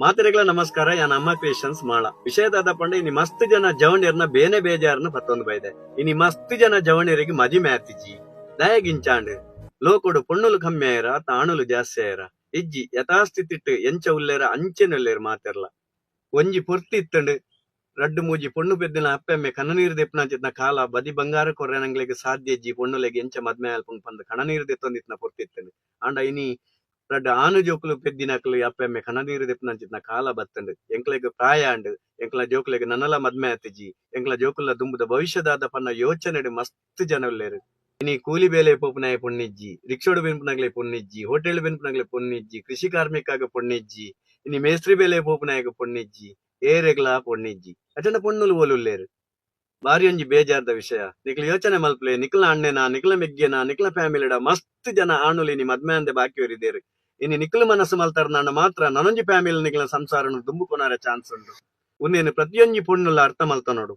ಮಾತೆರೆಗಳ ನಮಸ್ಕಾರ. ಯಾನ್ ಅಮ್ಮ ಕ್ರಿಯೇಷನ್ಸ್ ಮಾಳ ವಿಷಯದಾದ ಪಂಡ ಇನಿ ಮಸ್ತ್ ಜನ ಜವಣಿಯರ್ನ ಬೇನೆ ಬೇಜಾರ್ನ ಪತ್ತೊಂದು ಬೈದೆ. ಇನಿ ಮಸ್ತ್ ಜನ ಜವಣಿಯರಿಗೆ ಮದಿಮೆ ಆತಿಜಿ ದಯಗಿಂಚಾಂಡ್ ಲೋಕೊಡು ಪೊಣ್ಣುಲು ಕಮ್ಮಿ ಆಯ್ರ ತಾಣುಲು ಜಾಸ್ತಿ ಆಯ್ರ ಇಜ್ಜಿ ಯಥಾಸ್ಥಿತಿಟ್ಟು ಎಂಚ ಉಲ್ಲೇರ ಅಂಚೆನುಲ್ಲೇರು ಮಾತೆರ್ಲ ಒಂಜಿ ಪೊರ್ತಿ ಇತ್ತಂಡು ರಡ್ಡು ಮೂಜಿ ಪೊಣ್ಣು ಪೆದ್ದಿನ ಅಪ್ಪೆಮ್ಮೆ ಕಣ್ಣನೀರು ದೆಪ್ಪುನಂಚಿತ್ನ ಕಾಲ ಬದಿ ಬಂಗಾರ ಕೊರ್ರೆನಂಗ್ಲೆಗ್ ಸಾಧ್ಯ ಇಜ್ಜಿ ಪೊಣ್ಣುಲೆಗ್ ಎಂಚ ಮದ್ಮೆ ಆಲ್ಪುಂಡು ಪಂದ್ ಕಣ್ಣನೀರು ದೆತ್ತೊಂದಿತ್ನ ಪೊರ್ತಿ ಇತ್ತಂಡು ಆಂಡ ಇನಿ ರಡ್ಡು ಆನು ಜೋಕುಲು ಪೆದ್ದಿನಕ್ಲು ಅಪ್ಪೆಮ್ಮೆ ಕಣ್ಣನೀರು ದೆಪ್ಪುನಂಚಿತ್ನ ಕಾಲ ಬತ್ತಂಡು ಎಂಕ್ಲೆಗ್ ಪ್ರಾಯ ಅಂಡು ಎಂಕ್ಲ ಜೋಕುಲೆಗ್ ನನ್ನಲ ಮದ್ಮೆ ಆತಿಜಿ ಎಂಕ್ಲ ಜೋಕುಲ ದುಂಬುದ ಭವಿಷ್ಯದಾದ ಪನ್ನ ಯೋಚನೆಡು ಮಸ್ತ್ ಜನ ಉಲ್ಲೇರು. ಇನಿ ಕೂಲಿ ಬೇಲೆ ಪೋಪುನಾಯ ಪೊನ್ನಿಜ್ಜಿ, ರಿಕ್ಷೋಡು ಬೆನ್ಪುನಗ್ಲೆ ಪೊನ್ನಿಜ್ಜಿ, ಹೋಟೆಲ್ ಬೆನ್ಪುನಗ್ಲೆ ಪೊನ್ನಿಜ್ಜಿ, ಕೃಷಿ ಕಾರ್ಮಿಕಾಗ ಪೊನ್ನಿಜ್ಜಿ, ಇನಿ ಮೇಸ್ತ್ರಿ ಬೇಲೆ ಪೋಪುನಾಯಗ ಪೊನ್ನಿಜ್ಜಿ, ಏರೆಗ್ಲ ಪೊನ್ನಿಜ್ಜಿ ಅಟಂಡ ಪೊಣ್ಣುಲು ಓಲುಲ್ಲೇರು. ಬಾರಿ ಒಂಜಿ ಬೇಜಾರ್ದ ವಿಷಯ. ನಿಕ್ಲ ಯೋಚನೆ ಮಲ್ಪಲೆ ನಿಕ್ಲ ಅಣ್ಣೆನ ನಿಕ್ಲ ಮೆಗ್ಗೆನ ನಿಕ್ಲ ಫ್ಯಾಮಿಲಿಡ ಮಸ್ತ್ ಜನ ಆಣುಲು ಇನಿ ಮದ್ಮೆ ಅಂದೆ ಬಾಕಿ ಹೊರಿದೇರು. ಇನಿ ನಿಕ್ಲ ಮನಸ್ಸು ಮಲ್ತಾರ ನಾನು ಮಾತ್ರ ನನೊಂಜಿ ಫ್ಯಾಮಿಲಿ ನಿಕ್ಲ ಸಂಸಾರನು ದುಂಬುಕೊನಾರ ಚಾನ್ಸ್ ಉಂಡು. ಉನ್ನೇನು ಪ್ರತಿಯೊಂಜಿ ಪೊಣ್ಣುಲ ಅರ್ಥ ಮಲ್ತ ನೋಡು.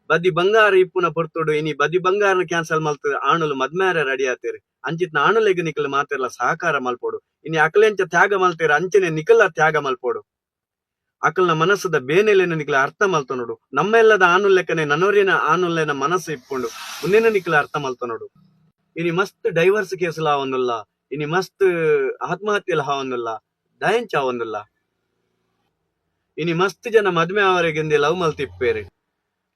ಬದಿ ಬಂಗಾರ ಇಪ್ಪುನ ಪೊರ್ತುಡು ಇನಿ ಬದಿ ಬಂಗಾರನ ಕ್ಯಾನ್ಸಲ್ ಮಲ್ತು ಆಣುಲು ಮದ್ಮ್ಯಾರ ರೆಡಿ ಆತೇರು. ಅಂಚಿತ್ನ ಆಣುಲೆಗ್ ನಿಕ್ಲ ಮಾತೆಲ್ಲ ಸಹಕಾರ ಮಲ್ಪೋಡು. ಇನಿ ಅಕಲೆಂಚ ತ್ಯಾಗ ಮಲ್ತೇರು ಅಂಚನೆ ನಿಕಲ ತ್ಯಾಗ ಮಲ್ಪೋಡು. ಅಕಲ್ನ ಮನಸ್ಸದ ಬೇನೆಲೆನ ನಿಕ್ಲ ಅರ್ಥ ಮಲ್ತ ನೋಡು. ನಮ್ಮೆಲ್ಲದ ಆನುಲೆಕ್ಕನೆ ನನ್ನೋರಿನ ಆನುಲೆನ ಮನಸ್ಸು ಇಪ್ಕೊಂಡು ಮುಂದಿನ ನಿಕ್ಲ ಅರ್ಥ ಮಲ್ತ ನೋಡು. ಇನಿ ಮಸ್ತ್ ಡೈವರ್ಸ್ ಕೇಸುಲ ಆವೊಂದುಲ್ಲ, ಇನಿ ಮಸ್ತ್ ಆತ್ಮಹತ್ಯೆಲ ಹಾವೊಂದುಲ್ಲ, ದಯಂಚ ಆವೊಂದುಲ್ಲ. ಇನಿ ಮಸ್ತ್ ಜನ ಮದ್ಮೆ ಅವರೆಗೆಂದೆ ಲವ್ ಮಲ್ತಿಪ್ಪೇರು.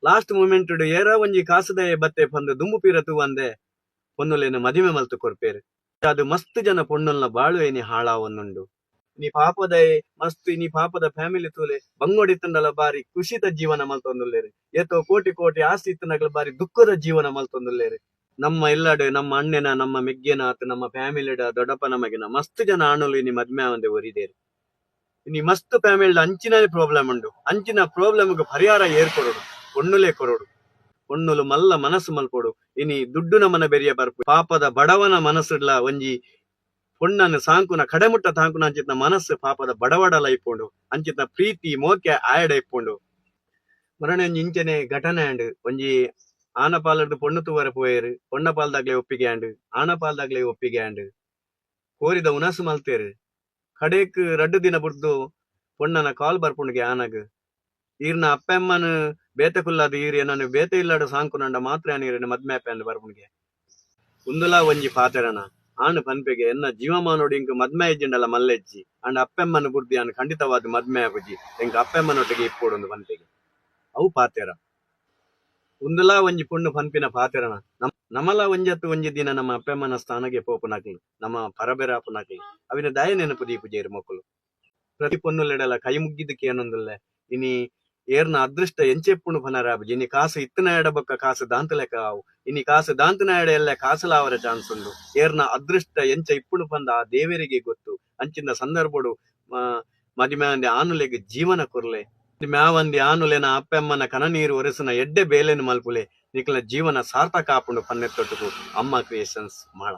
ಲಾಸ್ಟ್ ಮೂಮೆಂಟ್ ಏರ ಒಂಜಿ ಕಾಸುದಯ ಬತ್ತೆ ಪಂದು ದುಂಬು ಪೀರ ತೂವಂದೆ ಪೊನ್ನುಲೇನ ಮದಿಮೆ ಮಲ್ತು ಕೊರ್ಪೇರು. ಅದು ಮಸ್ತ್ ಜನ ಪೊಣ್ಣುಲ್ನ ಬಾಳು ಏನಿ ಹಾಳಾವೊಂದುಂಡು. ನೀ ಪಾಪದ ಮಸ್ತ್ ನೀ ಪಾಪದ ಫ್ಯಾಮಿಲಿ ತೂಲೆ ಬಂಗೋಡಿತ್ತಂಡಲ ಬಾರಿ ಖುಷಿತ ಜೀವನ ಮಲ್ತೊಂದುಲ್ಲೇರು. ಏತೋ ಕೋಟಿ ಕೋಟಿ ಆಸ್ತಿ ಇತ್ತನಗಲ ಬಾರಿ ದುಃಖದ ಜೀವನ ಮಲ್ತೊಂದುಲ್ಲೇರು. ನಮ್ಮ ಎಲ್ಲಡು ನಮ್ಮ ಅಣ್ಣೆನ ನಮ್ಮ ಮೆಗ್ಗೆನ ಆತ ನಮ್ಮ ಫ್ಯಾಮಿಲಿಡ ದೊಡ್ಡಪ್ಪ ನಮಗಿನ ಮಸ್ತ್ ಜನ ಆಣುಲು ಇನಿ ಮದ್ಮೆ ಆವಂದೆ ಒರಿದೇರು. ಇನಿ ಮಸ್ತ್ ಫ್ಯಾಮಿಲಿಡ ಅಂಚಿನ ಪ್ರಾಬ್ಲಮ್ ಉಂಡು. ಅಂಚಿನ ಪ್ರಾಬ್ಲಮ್ಗೆ ಪರಿಹಾರ ಏರ್ಕೊರೋಡು ಪೊಣ್ಣುಲೇ ಕೊರೋಡು. ಪೊಣ್ಣುಲು ಮಲ್ಲ ಮನಸ್ಸು ಮಲ್ಪೋಡು. ಇನಿ ದುಡ್ಡು ನಮ್ಮನ ಬೆರಿಯ ಬರ್ಪು ಪಾಪದ ಬಡವನ ಮನಸ್ಸುಡ್ಲ ಒಂಜಿ ಪೊಣ್ಣನ ಸಾಂಕುನ ಕಡೆಮುಟ್ಟ ತಾಂಕುನ ಅಂಚಿತ್ನ ಮನಸ್ಸು ಪಾಪದ ಬಡವಡಲ ಇಪ್ಪುಂಡು. ಅಂಚಿತ್ನ ಪ್ರೀತಿ ಮೋಕೆ ಆಯಡ ಇಪ್ಪುಂಡು. ಮರಣೆ ಒಂಜಿ ಇಂಚನೆ ಘಟನೆ ಅಂಡು ಒಂಜಿ ಆನ ಪಾಲರ್ದು ಪೊಣ್ಣು ತೂವರ ಪೋಯರು. ಪೊಣ್ಣ ಪಾಲ್ದಾಗ್ಲೆ ಒಪ್ಪಿಗೆ ಅಂಡು ಆನ ಪಾಲ್ದಾಗ್ಲೆ ಒಪ್ಪಿಗೆ ಅಂಡು ಕೋರಿದ ಉನಸು ಮಲ್ತೇರು. ಕಡೆಕ್ ರಡ್ಡು ದಿನ ಬುಡ್ದು ಪೊಣ್ಣನ ಕಾಲ್ ಬರ್ಪುಂಡ್ಗೆ ಆನಗ್ ಈರ್ನ ಅಪ್ಪೆಮ್ಮನ ಬೇತೆ ಕುಲ್ಲಾದ ಈರ್ ಏನನ್ನು ಬೇತೆ ಇಲ್ಲಾಡು ಸಾಂಕುನಂಡ ಮಾತ್ರ ನೀರಿನ ಮದ್ಮೆ ಅಪ್ಪ ಅಂದು ಬರ್ಪುಂಡ್ಗೆ ಉಂದುಲಾ ಒಂಜಿ ಪಾತೆರನ ಆನು ಪನ್ಪೆಗೆ ಎನ್ನ ಜೀವಮಾನೋಡು ಇಂಕ್ ಮದ್ಮೆ ಇಜ್ಜಿಂಡಲ ಮಲ್ಲೆಜ್ಜಿ ಅಂಡ್ ಅಪ್ಪೆಮ್ಮನ ಬುರ್ದಿ ಆನು ಖಂಡಿತವಾದ ಮದ್ಮೆ ಆಪುಜಿ ಎಂಕ್ ಅಪ್ಪೆಮ್ಮನೊಟ್ಟಿಗೆ ಇಪ್ಪೋಡು ಪನ್ಪೆಗೆ ಅವು ಪಾತೆರ. ಉಂದುಲಾ ಒಂಜಿ ಪುಣ್ಣು ಪನ್ಪಿನ ಪಾತೆರನ ನಮಲ ಒಂಜತ್ತು ಒಂಜಿ ದಿನ ನಮ್ಮ ಅಪ್ಪೆಮ್ಮನ ಸ್ಥಾನಗೆ ಪೋಪುನಕ್ಲಿ ನಮ್ಮ ಪರಬೆರಾಪುನಕ್ಲಿ ಅವಿನ ದಯ ನೆನಪು ದೀಪುಜೇರು ಮಕ್ಕಳು. ಪ್ರತಿ ಪೊನ್ನುಲೆಡಲ ಕೈ ಮುಗ್ಗಿದಕ್ಕೆ ಏನೊಂದುಲ್ಲೆ ಇನಿ ಏರ್ನ ಅದೃಷ್ಟ ಎಂಚೆಪ್ಪುಣು ಪನರಾಬುಜಿ. ಇನಿ ಕಾಸು ಇತ್ತನ ಎಡ ಬೊಕ್ಕ ಕಾಸು ದಾಂತಲೆಕ್ಕ ಆವು. ಇನಿ ಕಾಸು ದಾಂತನ ಎಡ ಎಲ್ಲ ಕಾಸಲಾವರ ಚಾನ್ಸ್ ಉಂಡು. ಏರ್ನ ಅದೃಷ್ಟ ಎಂಚ ಇಪ್ಪುಣು ಪಂದ ಆ ದೇವರಿಗೆ ಗೊತ್ತು. ಅಂಚಿನ ಸಂದರ್ಭಡು ಮದಿಮೆ ಅಂದೆ ಆನುಲೆಗ್ ಜೀವನ ಕೊರ್ಲೆ ಮ್ಯಾವಂದಿ ಆನುಲೆನ ಅಪ್ಪೆಮ್ಮನ ಕನನೀರು ಒರೆಸಿನ ಎಡ್ಡೆ ಬೇಲೆನು ಮಲ್ಪುಲೆ ನಿಕ್ಲ ಜೀವನ ಸಾರ್ಥಕ ಆಪುಂಡು ಪನ್ನೆತ್ತೊಟ್ಟುಗು ಅಮ್ಮ ಕ್ರಿಯೇಷನ್ಸ್ ಮಾಳ.